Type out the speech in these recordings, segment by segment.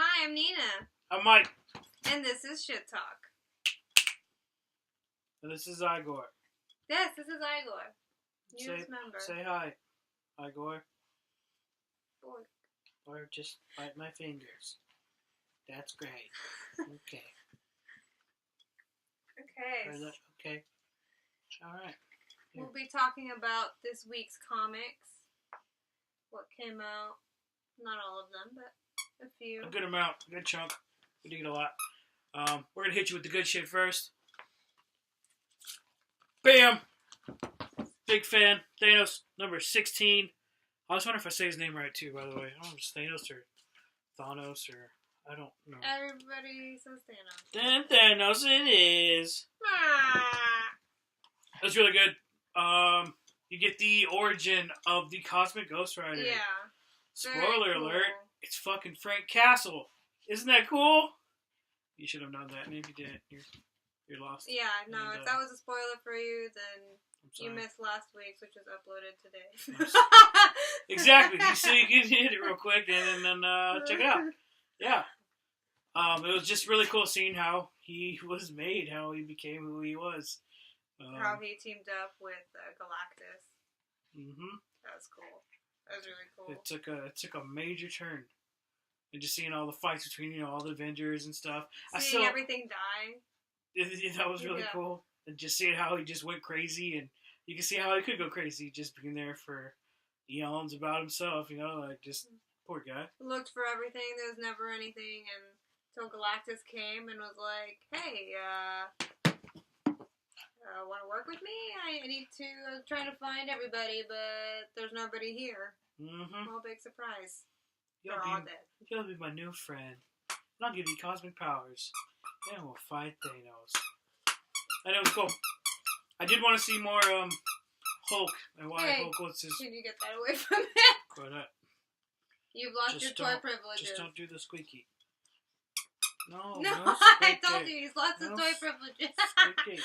Hi, I'm Nina. I'm Mike. And this is Shit Talk. And this is Igor. Yes, this is Igor. Newest member. Say hi, Igor. Boy. Or just bite my fingers. That's great. Okay. Okay. Okay. Alright. We'll be talking about this week's comics. What came out. Not all of them, but a few. A good amount. A good chunk. We did a lot. We're going to hit you with the good shit first. Bam! Big fan. Thanos, number 16. I was wondering if I say his name right, too, by the way. I don't know if it's Thanos or Thanos or... I don't know. Everybody says Thanos. Then Thanos it is. That's really good. You get the origin of the Cosmic Ghost Rider. Yeah. Spoiler cool. alert. It's fucking Frank Castle. Isn't that cool? You should have known that. And if you didn't, you're lost. Yeah, no, And, if that was a spoiler for you, then you sorry. missed last week's, which was uploaded today. Exactly. So you can hit it real quick and then check it out. Yeah. It was just really cool seeing how he was made, how he became who he was. How he teamed up with Galactus. Mm-hmm. That was cool. That was really cool. It took a major turn. And just seeing all the fights between, all the Avengers and stuff. Seeing everything die. That was really cool. And just seeing how he just went crazy. And you can see how he could go crazy just being there for eons about himself, just poor guy. Looked for everything. There was never anything. And until Galactus came and was like, hey, want to work with me? I need to, I'm trying to find everybody, but there's nobody here. Mm-hmm. No big surprise. You'll be my new friend. And I'll give you cosmic powers. And we'll fight Thanos. And it was cool. I did want to see more Hulk. And why Hulk was his... Can you get that away from me? Quit it. You've lost your toy privileges. Just don't do the squeaky. No, I told you, he's lost his toy privileges. Squeaky.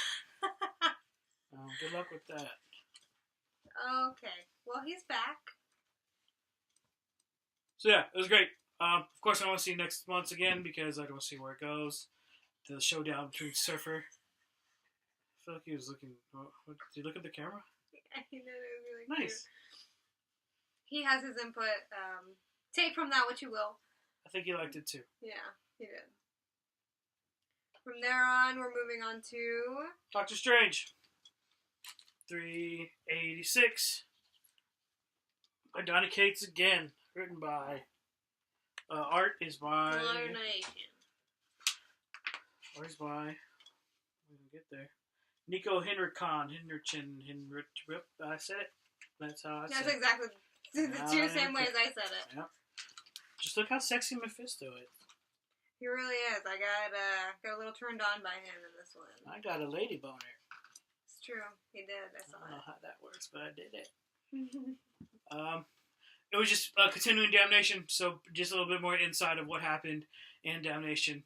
Good luck with that. Okay. Well, he's back. So yeah, it was great. Of course, I want to see next month again because I want to see where it goes. The showdown between Surfer. I feel like he was looking... Did you look at the camera? I know, it was really nice. Cute. He has his input. Take from that what you will. I think he liked it too. Yeah, he did. From there on, we're moving on to... Doctor Strange. 386. By Donny Cates again. Written by... art is by... Art is by... We can get there. Nico Hinrichsen. I said it. That's how I said it. That's exactly the two same ways I said it. Yep. Just look how sexy Mephisto is. He really is. I got a little turned on by him in this one. I got a lady boner. It's true. He did. I saw I don't know how that works, but I did it. it. It was just continuing Damnation, so just a little bit more inside of what happened in Damnation.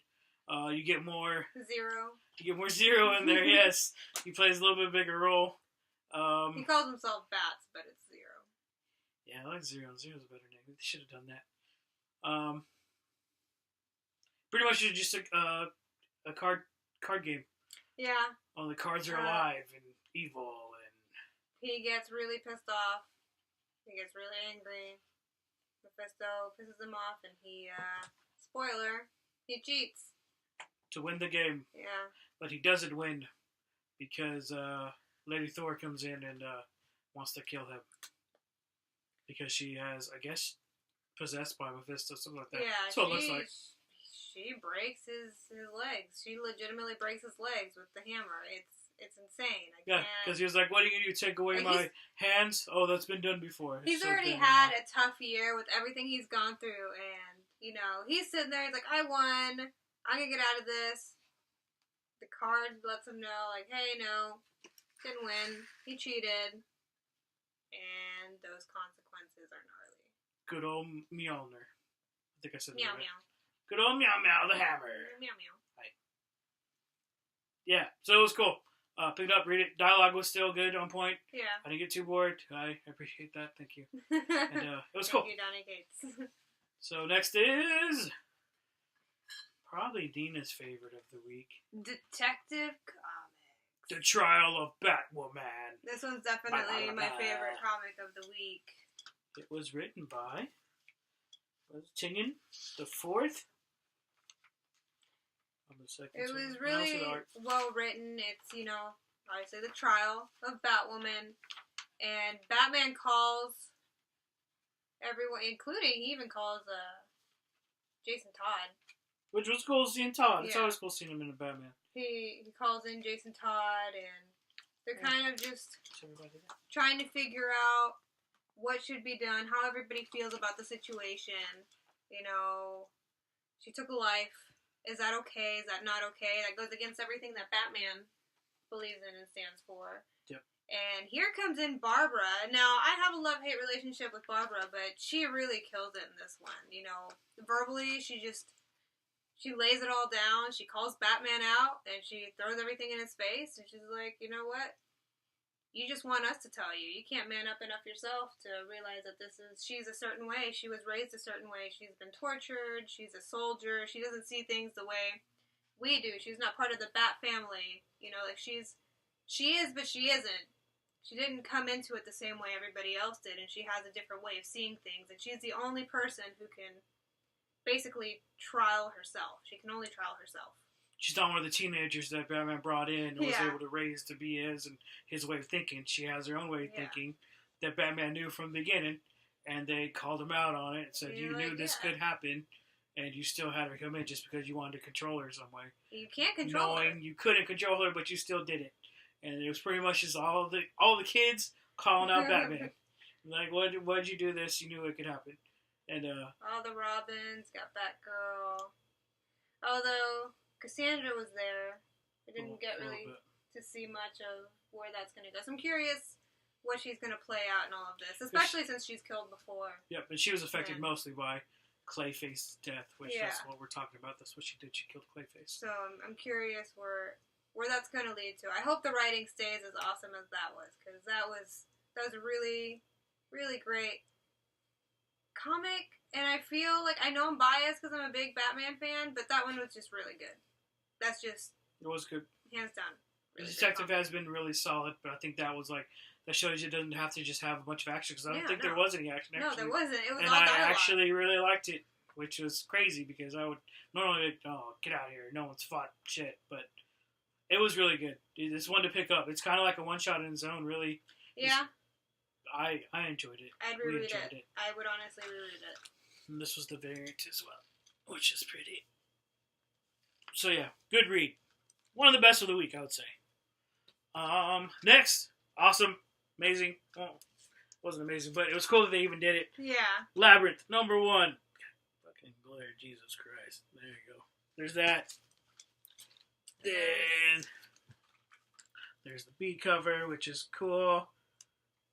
You get more... Zero. You get more Zero in there, yes. He plays a little bit bigger role. He calls himself Bats, but it's Zero. Yeah, I like Zero. Zero's a better name. They should have done that. Pretty much it's just a card game. Yeah. All the cards are alive and evil, and he gets really pissed off. He gets really angry. Mephisto pisses him off, and he spoiler, he cheats to win the game. Yeah. But he doesn't win because Lady Thor comes in and wants to kill him because she has, I guess, possessed by Mephisto, something like that. Yeah, that's what it looks like. She breaks his legs. She legitimately breaks his legs with the hammer. It's insane. Yeah, because he was like, what are you going to do, take away my hands? Oh, that's been done before. He's already had a tough year with everything he's gone through, and, he's sitting there, he's like, I won. I'm going to get out of this. The card lets him know, like, hey, no, didn't win. He cheated. And those consequences are gnarly. Good old Mjolnir. I think I said that right. Meow. Good old Meow Meow, the hammer. Meow Meow. Right. Yeah, so it was cool. Pick it up, read it. Dialogue was still good, on point. Yeah. I didn't get too bored. I appreciate that. Thank you. And it was cool. Thank you, Donny Cates. So next is Probably Dina's favorite of the week. Detective Comics. The Trial of Batwoman. This one's definitely my favorite comic of the week. It was written by Tinian the Fourth. It was really well written. It's, obviously the trial of Batwoman. And Batman calls everyone, including, he even calls Jason Todd. Which was cool seeing Todd. It's always cool seeing him in a Batman. He calls in Jason Todd, and they're kind of just trying to figure out what should be done, how everybody feels about the situation. She took a life. Is that okay? Is that not okay? That goes against everything that Batman believes in and stands for. Yep. And here comes in Barbara. Now, I have a love-hate relationship with Barbara, but she really kills it in this one. Verbally, she lays it all down. She calls Batman out, and she throws everything in his face, and she's like, you know what? You just want us to tell you. You can't man up enough yourself to realize that she's a certain way. She was raised a certain way. She's been tortured. She's a soldier. She doesn't see things the way we do. She's not part of the Bat family. She is, but she isn't. She didn't come into it the same way everybody else did, and she has a different way of seeing things, and she's the only person who can basically trial herself. She can only trial herself. She's not one of the teenagers that Batman brought in and was able to raise to be his way of thinking. She has her own way of thinking that Batman knew from the beginning, and they called him out on it and said, you knew this could happen, and you still had her come in just because you wanted to control her some way. You can't control her. Knowing you couldn't control her, but you still did it. And it was pretty much just all the kids calling out Batman. Like, why'd you do this? You knew it could happen. And all the Robins, got Batgirl. Although Cassandra was there, we didn't get really to see much of where that's going to go. So I'm curious what she's going to play out in all of this, especially since she's killed before. Yep, and she was affected mostly by Clayface's death, which is what we're talking about. That's what she did. She killed Clayface. So I'm curious where that's going to lead to. I hope the writing stays as awesome as that was, because that was a really, really great comic. And I feel like, I know I'm biased because I'm a big Batman fan, but that one was just really good. That's just... It was good. Hands down. Really the detective has been really solid, but I think that was that shows you it doesn't have to just have a bunch of action, because I don't think there was any action. No, there wasn't. It was and all dialogue. I actually really liked it, which was crazy, because I would normally, get out of here, no one's fought shit, but it was really good. It's one to pick up. It's kind of like a one-shot in its own, really. Yeah. I enjoyed it. I'd reread it. I would honestly reread it. And this was the variant as well, which is pretty. So yeah, good read. One of the best of the week, I would say. Next, awesome, amazing. Well, it wasn't amazing, but it was cool that they even did it. Yeah. Labyrinth, number 1. Fucking glare, Jesus Christ. There you go. There's that. Then there's the B cover, which is cool.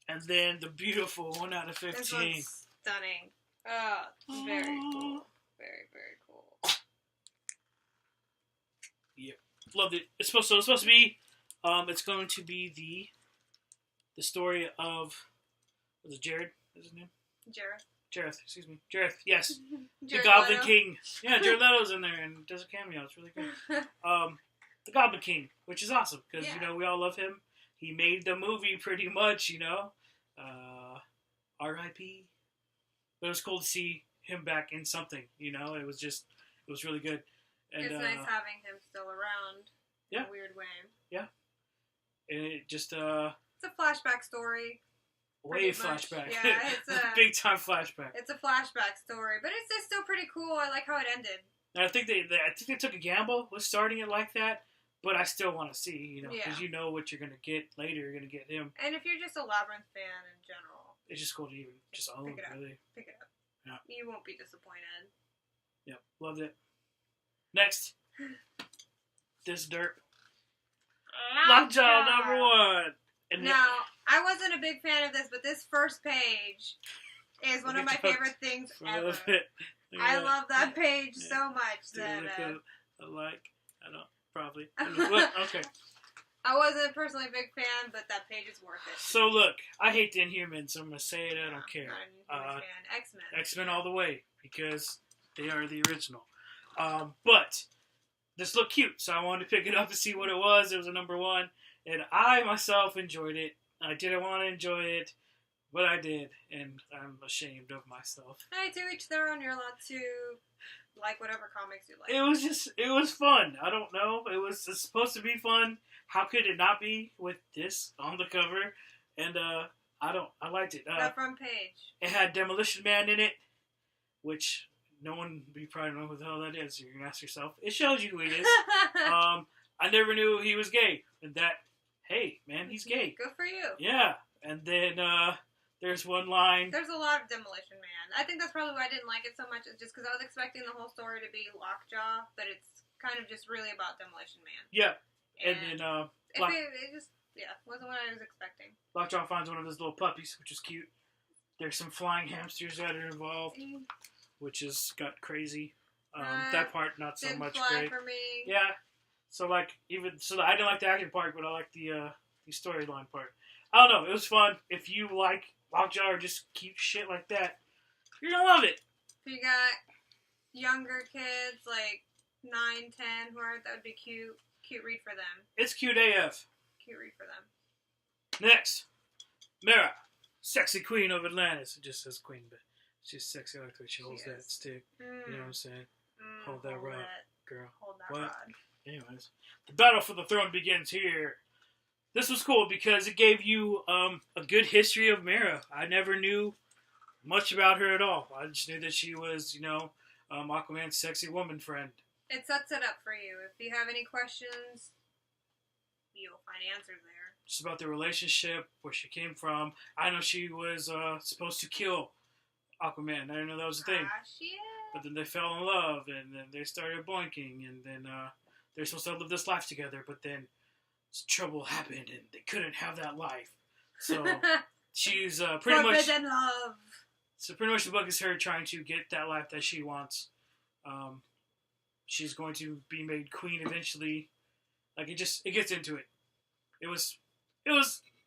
And then the beautiful 1 out of 15. This one's stunning. Oh, very cool. Very, very cool. Yep. Loved it. It's supposed to be, it's going to be the story of, was it Jared? Is his name? Jareth, excuse me. Jareth, yes. The Goblin Leto. King. Yeah, Jared Leto's in there and does a cameo. It's really good. The Goblin King, which is awesome, because, we all love him. He made the movie pretty much, R.I.P. But it was cool to see him back in something, It was really good. And, it's nice having him still around in a weird way. Yeah. And it just, it's a flashback story. Way flashback. Yeah, it's a big time flashback. It's a flashback story, but it's still pretty cool. I like how it ended. And I think they took a gamble with starting it like that, but I still want to see, because you know what you're going to get later. You're going to get him. And if you're just a Labyrinth fan in general, it's just cool to even just own it, really. Pick it up. Yeah. You won't be disappointed. Yep, loved it. Next, this derp. Lockjaw number 1. And now, I wasn't a big fan of this, but this first page is one of my favorite things ever. I love that page so much. Okay. I wasn't personally a big fan, but that page is worth it. So look, I hate the Inhumans, so I'm going to say it, I don't care. Not an Inhumans fan. X-Men. X-Men all the way, because they are the original. But this looked cute, so I wanted to pick it up and see what it was. It was a number 1, and I myself enjoyed it. I didn't want to enjoy it, but I did, and I'm ashamed of myself. Hey, to each their own. You're allowed to like whatever comics you like. It was fun. I don't know. It's supposed to be fun. How could it not be with this on the cover? And I liked it. The front page. It had Demolition Man in it, which no one you probably don't know who the hell that is. You're gonna ask yourself. It shows you who he is. I never knew he was gay, and that, hey man, he's gay. Good for you. Yeah, and then there's one line. There's a lot of Demolition Man. I think that's probably why I didn't like it so much. It's just because I was expecting the whole story to be Lockjaw, but it's kind of just really about Demolition Man. Yeah, and then it just wasn't what I was expecting. Lockjaw finds one of his little puppies, which is cute. There's some flying hamsters that are involved, which has got crazy. That part not so much great for me. Yeah, so I didn't like the action part, but I like the storyline part. I don't know. It was fun. If you like Lockjaw or just cute shit like that, you're gonna love it. If you got younger kids like 9, 10 who are that would be cute. Cute read for them. It's cute AF. Cute read for them. Next, Mera, sexy queen of Atlantis. It just says queen, but she's sexy like the way she holds that stick. You know what I'm saying? Hold that rod, girl. Hold that rod. Anyways, the battle for the throne begins here. This was cool because it gave you a good history of Mera. I never knew much about her at all. I just knew that she was, Aquaman's sexy woman friend. It sets it up for you. If you have any questions, you'll find answers there. Just about the relationship, where she came from. I know she was supposed to kill Aquaman. I didn't know that was a thing. But then they fell in love, and then they started boinking, and then they're supposed to live this life together, but then trouble happened, and they couldn't have that life. So she's pretty much... Forbidden love. So pretty much the book is her trying to get that life that she wants. She's going to be made queen eventually. Like, it gets into it. It was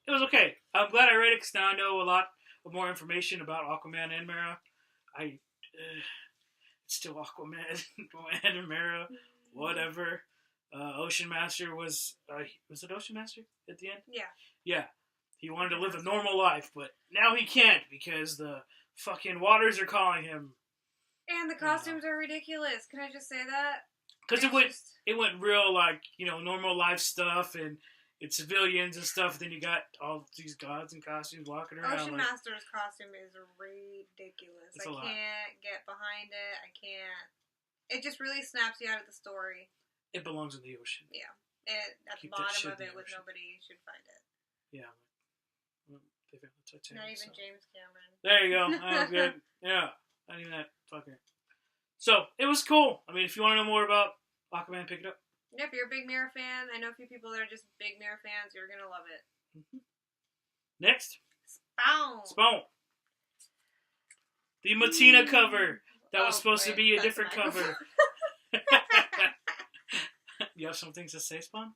okay. I'm glad I read it because now I know a lot more information about Aquaman and Mera. It's still Aquaman and Mera, whatever. Ocean Master was it Ocean Master at the end? Yeah. Yeah. He wanted to live a normal life, but now he can't because the fucking waters are calling him. And the costumes are ridiculous. Can I just say that? Because it went real, like, normal life stuff, and it's civilians and stuff. Then you got all these gods in costumes walking around. Ocean Master's costume is ridiculous. I can't get behind it. I can't. It just really snaps you out of the story. It belongs in the ocean. Yeah. At the bottom of it, with nobody should find it. Yeah. Not even James Cameron. There you go. That was good. Yeah. Not even that fucker. So, it was cool. I mean, if you want to know more about Aquaman, pick it up. Yeah, if you're a big Mera fan, I know a few people that are just big Mera fans, you're going to love it. Mm-hmm. Next. Spawn. The Matina cover. That was supposed to be a different cover. You have some things to say, Spawn?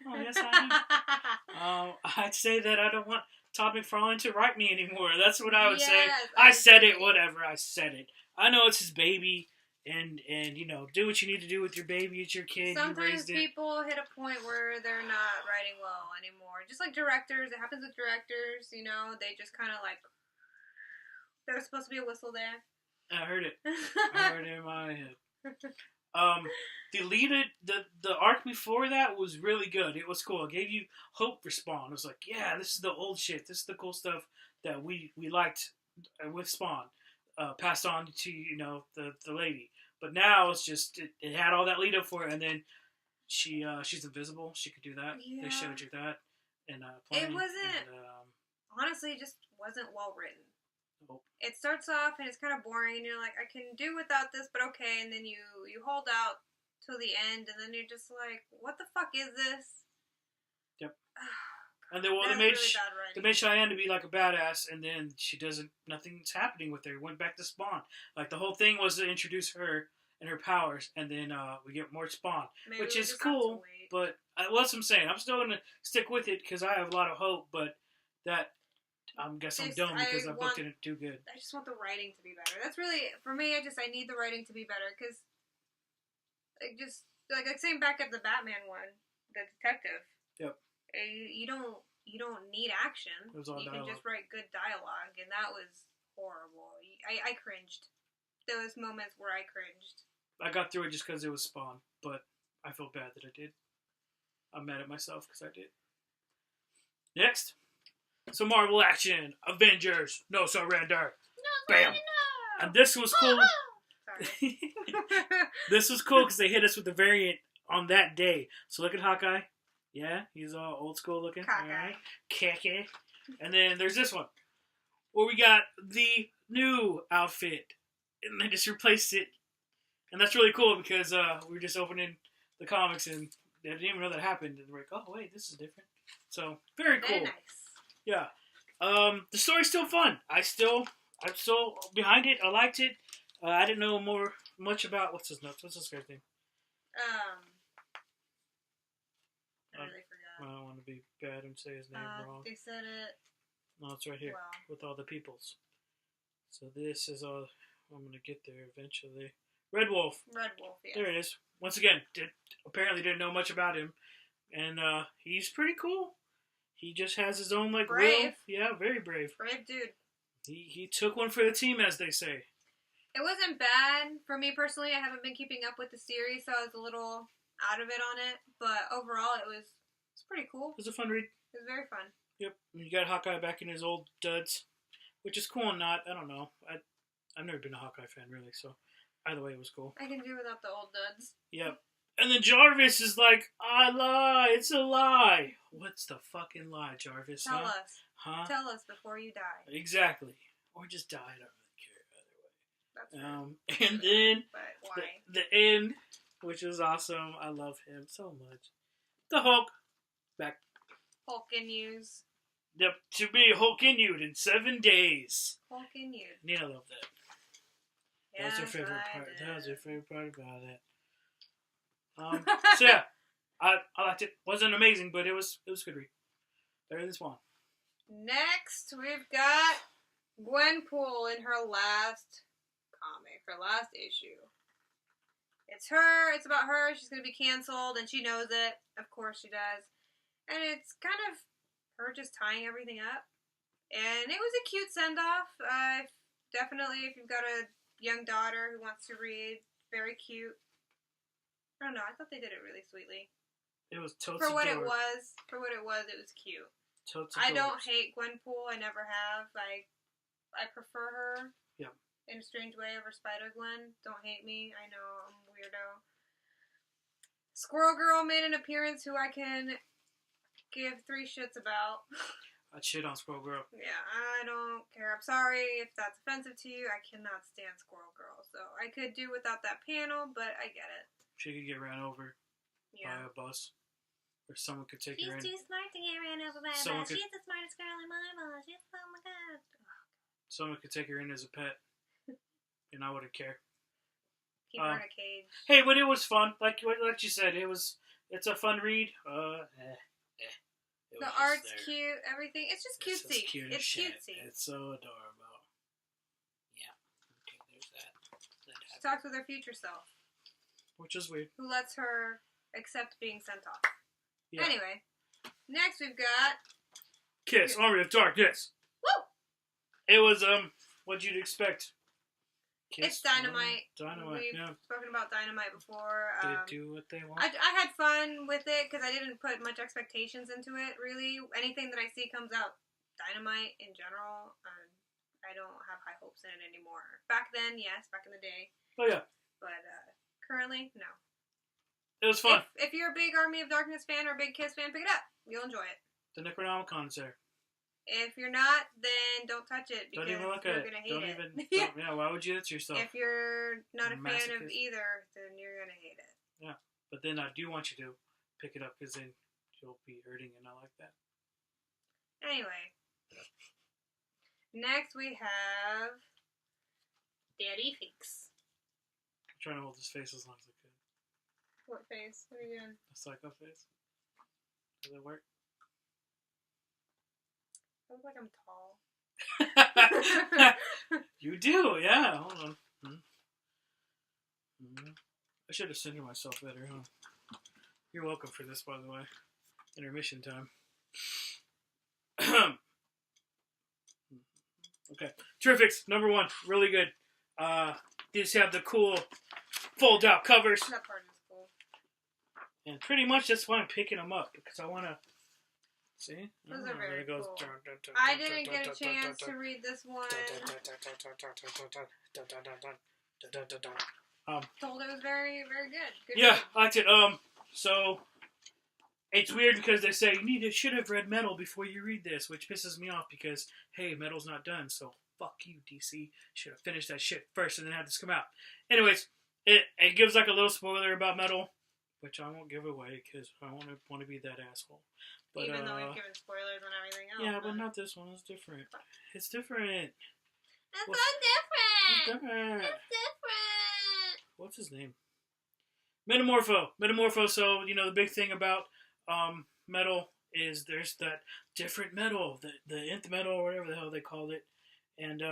Oh, yes, I do. I'd say that I don't want Todd McFarlane to write me anymore. That's what I would say. I said it, whatever. I said it. I know it's his baby, and do what you need to do with your baby. It's your kid. Sometimes people hit a point where they're not writing well anymore. Just like directors. It happens with directors, They just kind of like... There was supposed to be a whistle there. I heard it. I heard it in my head. The arc before that was really good. It was cool. It gave you hope for Spawn. It was like, yeah, this is the old shit. This is the cool stuff that we liked with Spawn. Passed on to, the lady. But now it's just, it had all that lead up for it, and then she's invisible. She could do that. Yeah. They showed you that. And it wasn't, honestly, it just wasn't well written. Nope. It starts off and it's kind of boring, and you're like, I can do without this, but okay. And then you hold out till the end, and then you're just like, what the fuck is this? Yep. And they made Cheyenne to be like a badass, and then nothing's happening with her. Went back to Spawn. Like, the whole thing was to introduce her and her powers, and then we get more Spawn, which is cool. But what's I'm saying, I'm still gonna stick with it because I have a lot of hope. But that. I guess I'm dumb because I booked it too good. I just want the writing to be better. That's really, for me, I need the writing to be better because Like, just, like same back at the Batman one, the detective. Yep. You don't need action. It was all you dialogue. can just write good dialogue, and that was horrible. I cringed. There was moments where I cringed. I got through it just because it was Spawn, but I feel bad that I did. I'm mad at myself because I did. Next, some Marvel action. Avengers, no surrender. No, Bam. No. And this was cool. Sorry. This was cool because they hit us with the variant on that day. So look at Hawkeye. Yeah, he's all old school looking. Hawkeye. Khaki. And then there's this one where we got the new outfit, and they just replaced it. And that's really cool because we were just opening the comics and they didn't even know that happened. And we're like, oh, wait, this is different. So, very cool. Very nice. Yeah. The story's still fun. I'm still behind it. I liked it. I didn't know much about, what's this guy's name? I really forgot. I don't want to be bad and say his name wrong. They said it. No, it's right here. Wow. With all the peoples. So this is all, I'm going to get there eventually. Red Wolf. Red Wolf, yeah. There it is. Once again, apparently didn't know much about him. And he's pretty cool. He just has his own, like, brave. will. Yeah, very brave. Brave dude. He took one for the team, as they say. It wasn't bad for me personally. I haven't been keeping up with the series, so I was a little out of it on it. But overall, it's pretty cool. It was a fun read. It was very fun. Yep. And you got Hawkeye back in his old duds, which is cool and not. I don't know. I've never been a Hawkeye fan, really, so either way, it was cool. I can do without the old duds. Yep. And then Jarvis is like, I lie. It's a lie. What's the fucking lie, Jarvis? Tell us. Huh? Tell us before you die. Exactly. Or just die. I don't really care either way. That's right. And then But why? the end, which is awesome. I love him so much. The Hulk. Back. Hulkin news. Yep, to be Hulkinued in 7 days. Hulkinued. Nina loved that. That was her favorite part. Did. That was her favorite part about it. So yeah, I liked it. Wasn't amazing, but it was a good read. Better than Swan. Next, we've got Gwenpool in her last comic, her last issue. It's her. It's about her. She's going to be canceled, and she knows it. Of course she does. And it's kind of her just tying everything up. And it was a cute send-off. Definitely, if you've got a young daughter who wants to read, very cute. I don't know. I thought they did it really sweetly. It was totes For what it adored. was, it was cute. Totes I adored. don't hate Gwenpool. I never have. I prefer her. Yeah. In a strange way over Spider-Gwen. Don't hate me. I know I'm a weirdo. Squirrel Girl made an appearance who I can give 3 shits about. I'd shit on Squirrel Girl. Yeah, I don't care. I'm sorry if that's offensive to you. I cannot stand Squirrel Girl. So I could do without that panel, but I get it. She could get ran over by a bus. Or someone could take her in. She's too smart to get ran over by a Someone bus. could- She's the smartest girl in my bus. Oh my god. Someone could take her in as a pet. And I wouldn't care. Keep her in a cage. Hey, but it was fun. Like you said, it's a fun read. The art's cute, everything. It's just cutesy. It's cutesy. It's so adorable. Yeah. Okay, there's that. She talks with her future self. Which is weird. Who lets her accept being sent off. Yeah. Anyway, next we've got... Kiss, Army of Darkness. Woo! It was, what'd you expect? It's Kiss, Dynamite. Dynamite, We've yeah. spoken about Dynamite before. They do what they want. I had fun with it because I didn't put much expectations into it, really. Anything that I see comes out Dynamite in general. I don't have high hopes in it anymore. Back then, yes, back in the day. Oh, yeah. But currently, no. It was fun. If you're a big Army of Darkness fan or a big Kiss fan, pick it up. You'll enjoy it. The Necronomicon is there. If you're not, then don't touch it because Don't even look at you're it. gonna hate Don't it. even. Yeah, why would you do that to yourself? If you're not a fan of Masochist. either, then you're gonna hate it. Yeah, but then I do want you to pick it up because then you'll be hurting and not like that. Anyway, next we have Daddy Fix. I'm trying to hold his face as long as I could. What face? What are you doing? A psycho face. Does it work? I look like I'm tall. You do, yeah. Hold on. I should have centered myself better, huh? You're welcome for this, by the way. Intermission time. Okay. Terrifics, number 1. Really good. These have the cool fold-out covers. That part is cool. And pretty much that's why I'm picking them up. Because I want to... See? Those are very cool. I didn't get a chance to read this one. Told it was very, very good. Yeah, I liked it. So it's weird because they say you should have read Metal before you read this, which pisses me off because hey, Metal's not done, so fuck you, DC. Should have finished that shit first and then have this come out. Anyways, it gives like a little spoiler about Metal, which I won't give away because I want to be that asshole. But, even though we've given spoilers on everything else. Yeah, but not this one. It's different. It's different. It's so different. It's different. It's different. What's his name? Metamorpho. So, the big thing about Metal is there's that different metal, the nth metal or whatever the hell they called it. And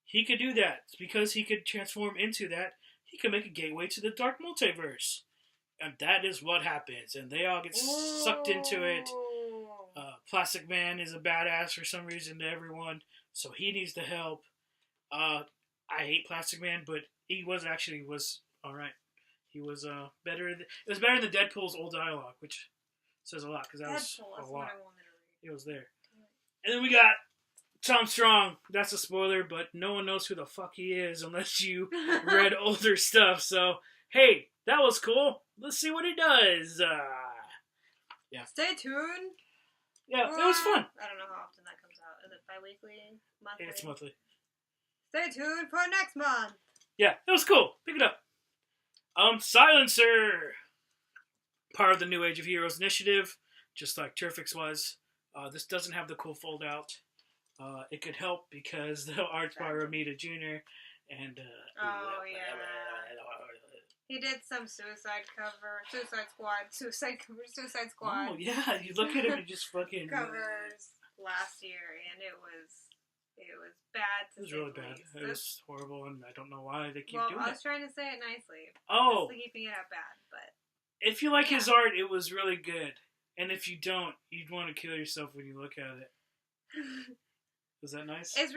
he could do that. It's because he could transform into that. He could make a gateway to the dark multiverse. And that is what happens. And they all get sucked into it. Plastic Man is a badass for some reason to everyone. So he needs the help. I hate Plastic Man, but he was alright. He was better. It was better than Deadpool's old dialogue, which says a lot because that was a lot. It was there. And then we got Tom Strong. That's a spoiler, but no one knows who the fuck he is unless you read older stuff. So hey, that was cool. Let's see what he does. Yeah. Stay tuned. Yeah, it was fun. I don't know how often that comes out. Is it bi-weekly? Monthly? It's monthly. Stay tuned for next month. Yeah, it was cool. Pick it up. Silencer. Part of the New Age of Heroes initiative, just like Turfix was. This doesn't have the cool fold out. It could help because the art's by Romita Jr. And he did some Suicide Squad. Oh yeah, you look at him and just fucking covers last year, and it was bad. It was really bad. It was horrible, and I don't know why they keep doing it. I was trying to say it nicely. Oh, keeping it up bad, but if you like his art, it was really good. And if you don't, you'd want to kill yourself when you look at it. Was that nice? It's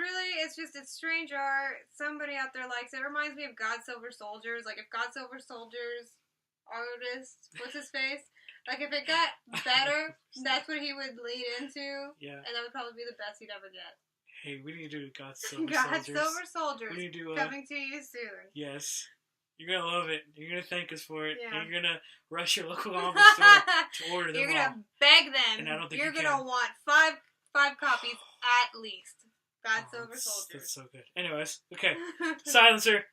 strange art. Somebody out there likes it. It reminds me of God Silver Soldiers. Like, if God Silver Soldiers artist, what's his face? Like, if it got better, that's what he would lead into. Yeah. And that would probably be the best he'd ever get. Hey, we need to do God Silver Soldiers. God Silver Soldiers. We need to do coming to you soon. Yes. You're going to love it. You're going to thank us for it. Yeah. And you're going to rush your local comic store to order them. You're going to beg them. And I don't think you're going to want five copies at least. God Silver Soldiers. That's so good. Anyways, okay. Silencer.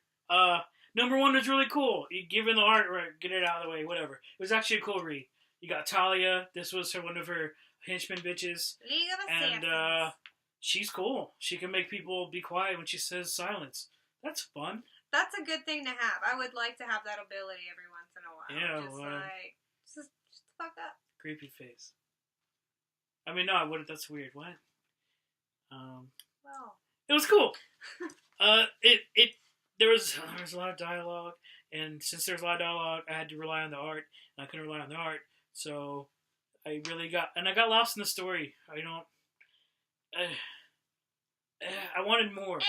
Number 1 was really cool. Given the art, right, get it out of the way, whatever. It was actually a cool read. You got Talia. This was one of her henchman bitches. League of Assassins. And she's cool. She can make people be quiet when she says silence. That's fun. That's a good thing to have. I would like to have that ability every once in a while. Yeah, just fuck up. Creepy face. I mean, no, I wouldn't. That's weird. What? Well, it was cool. There was a lot of dialogue, and since there's a lot of dialogue, I had to rely on the art, and I couldn't rely on the art, so I got lost in the story. I wanted more.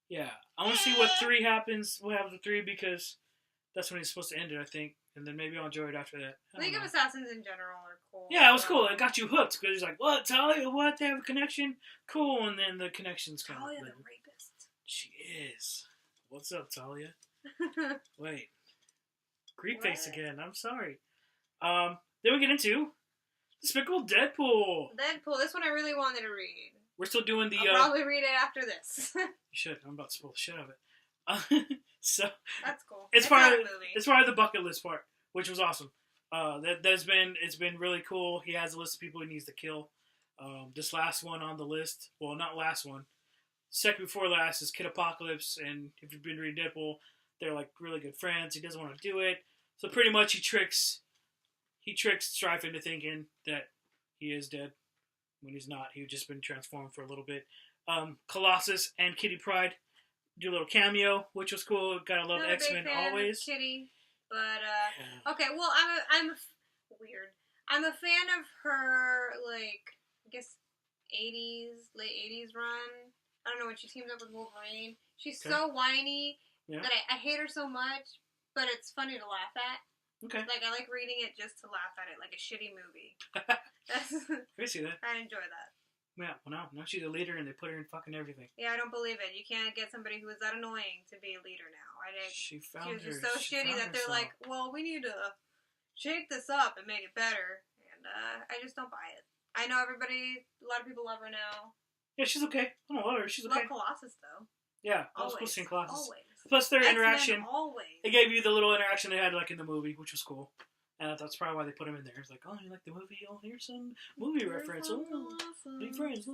Yeah, I want to see what 3 happens. We'll have the 3 because that's when he's supposed to end it, I think. And then maybe I'll enjoy it after that. League of Assassins in general are cool. Yeah, it was cool. It got you hooked because he's like, what, Talia? What? They have a connection? Cool. And then the connection's kind Talia the rapist. She is. What's up, Talia? Wait. Creep face again. I'm sorry. Then we get into Despicable Deadpool. This one I really wanted to read. We're still doing the... I'll probably read it after this. You should. I'm about to spoil the shit out of it. So that's cool. It's part of the bucket list part, which was awesome. It's been really cool. He has a list of people he needs to kill. This last one on the list, well, not last one, second before last is Kid Apocalypse, and if you've been reading Deadpool, they're like really good friends. He doesn't want to do it, so pretty much he tricks Strife into thinking that he is dead when he's not. He'd just been transformed for a little bit. Colossus and Kitty Pryde do a little cameo, which was cool. Gotta love X-Men always. Kitty. But okay, well, weird. I'm a fan of her, like, I guess late 80s run. I don't know, when she teams up with Wolverine. She's so whiny that I hate her so much, but it's funny to laugh at. Okay. Like, I like reading it just to laugh at it, like a shitty movie. I see that. I enjoy that. Yeah, well, now she's a leader and they put her in fucking everything. Yeah, I don't believe it. You can't get somebody who is that annoying to be a leader now. She was just so shitty that they're like, well, we need to shake this up and make it better. And I just don't buy it. I know a lot of people love her now. Yeah, she's okay. I don't love her. She's okay. Love Colossus, though. Yeah, I was supposed to see Colossus. Always. Plus their interaction. Always. They gave you the little interaction they had like in the movie, which was cool. And that's probably why they put him in there. It's like, oh, you like the movie? Oh, here's some movie reference. Oh, big friends.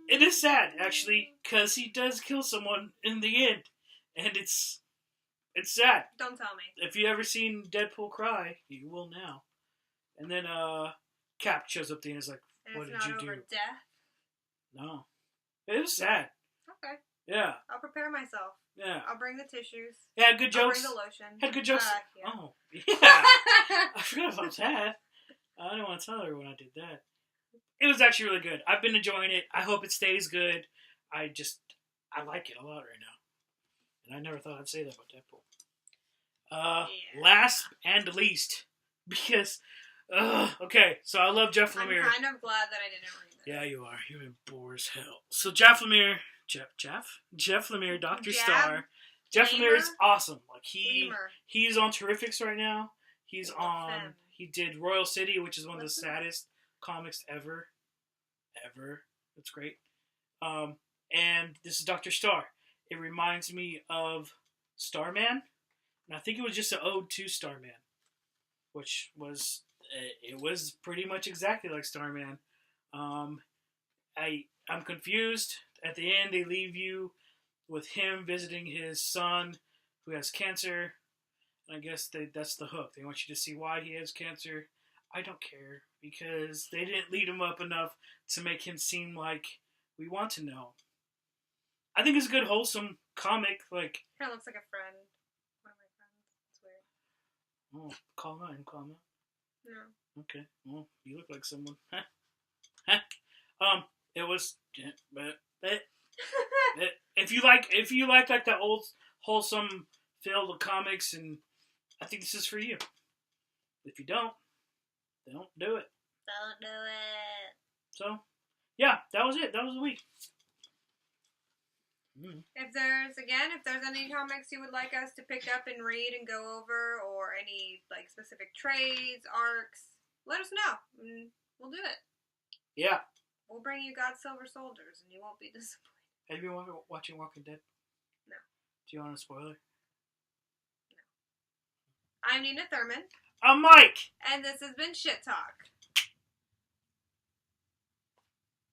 It is sad, actually, because he does kill someone in the end. And it's sad. Don't tell me. If you ever seen Deadpool cry, you will now. And then Cap shows up there and is like, what did you do? Over death? No. It was sad. Okay. Yeah. I'll prepare myself. Yeah. I'll bring the tissues. Yeah, good jokes. I'll bring the lotion. Had good jokes. Yeah. Oh, yeah. I forgot about that. I didn't want to tell her when I did that. It was actually really good. I've been enjoying it. I hope it stays good. I like it a lot right now. And I never thought I'd say that about Deadpool. Last and least, because, okay, so I love Jeff Lemire. I'm kind of glad that I didn't read this. Yeah, you are. You're bored as hell. So Jeff Lemire, Jeff Lemire, Dr. Star. Jeff Lemire is awesome. Like he's on Terrifics right now. He did Royal City, which is one of the saddest comics ever. It's great. And this is Dr. Star. It reminds me of Starman, and I think it was just an ode to Starman, which was it was pretty much exactly like Starman. I'm confused. At the end, they leave you with him visiting his son who has cancer. And I guess that's the hook. They want you to see why he has cancer. I don't care, because they didn't lead him up enough to make him seem like we want to know. I think it's a good, wholesome comic. Like, kind of looks like a friend. One of my friends. It's weird. Oh, call him out. No. Okay. Well, you look like someone. It was, if you like the old wholesome filled with comics, and I think this is for you. If you don't do it. Don't do it. So, yeah, that was it. That was the week. If there's any comics you would like us to pick up and read and go over, or any like specific trades, arcs, let us know. And we'll do it. Yeah. We'll bring you God's Silver Soldiers, and you won't be disappointed. Have you been watching Walking Dead? No. Do you want a spoiler? No. I'm Nina Thurman. I'm Mike. And this has been Shit Talk.